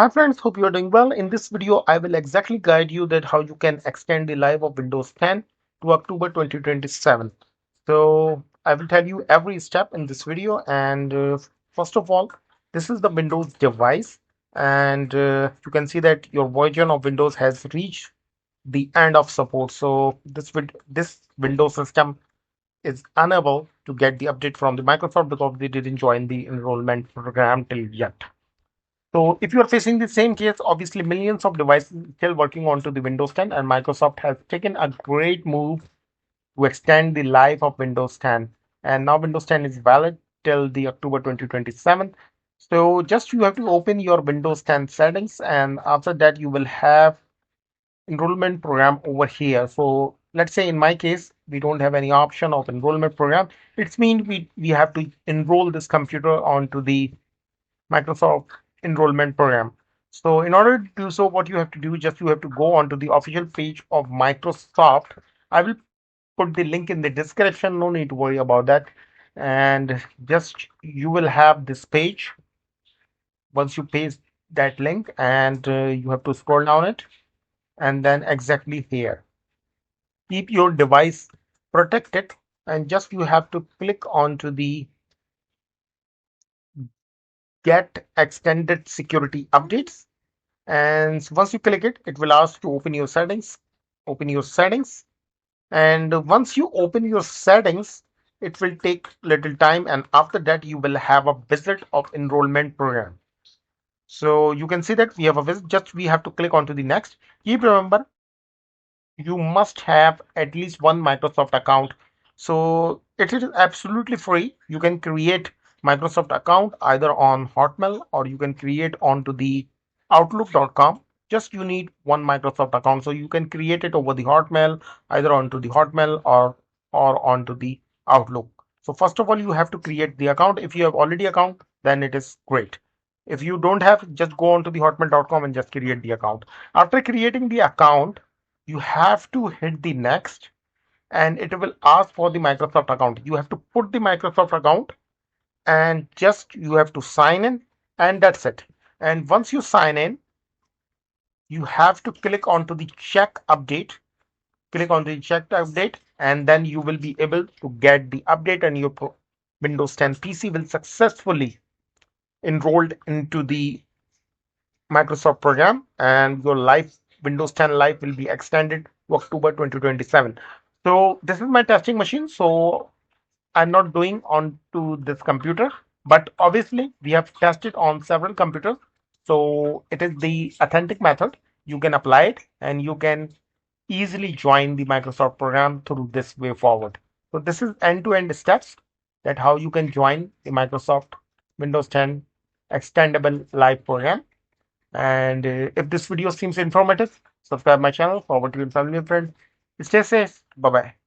Hi friends, hope you are doing well. In this video, I will exactly guide you that how you can extend the life of Windows 10 to October 2027. So I will tell you every step in this video. And first of all, this is the Windows device. And you can see that your version of Windows has reached the end of support. So this Windows system is unable to get the update from the Microsoft because they didn't join the enrollment program till yet. So if you are facing the same case, obviously millions of devices still working onto the Windows 10, and Microsoft has taken a great move to extend the life of Windows 10. And now Windows 10 is valid till the October 2027. So just you have to open your Windows 10 settings, and after that you will have enrollment program over here. So let's say in my case, we don't have any option of enrollment program. It's mean we have to enroll this computer onto the Microsoft enrollment program. So in order to do so, what you have to do, just you have to go onto the official page of Microsoft. I will put the link in the description. No need to worry about that. And just you will have this page once you paste that link, and you have to scroll down it, and then exactly here. Keep your device protected, and just you have to click onto the get extended security updates. And once you click it, it will ask to open your settings. Open your settings. And once you open your settings, it will take little time. And after that, you will have a visit of enrollment program. So you can see that we have a visit. Just we have to click onto the next. Keep remember, you must have at least one Microsoft account. So it is absolutely free. You can create Microsoft account either on Hotmail or you can create onto the outlook.com. Just you need one Microsoft account. So you can create it over the Hotmail, either onto the Hotmail or onto the Outlook. So first of all, you have to create the account. If you have already account, then it is great. If you don't have, just go onto the hotmail.com and just create the account. After creating the account, you have to hit the next, and it will ask for the Microsoft account. You have to put the Microsoft account, and just you have to sign in, and that's it. And once you sign in, you have to click onto the check update. Click on the check update, and then you will be able to get the update, and your Windows 10 PC will successfully enrolled into the Microsoft program, and your life Windows 10 life will be extended to October 2027. So this is my testing machine. So I'm not doing onto this computer, but obviously we have tested on several computers. So it is the authentic method. You can apply it and you can easily join the Microsoft program through this way forward. So this is end-to-end steps that how you can join the Microsoft Windows 10 extendable live program. And if this video seems informative, subscribe my channel, forward to your family and friends. Stay safe. Bye bye.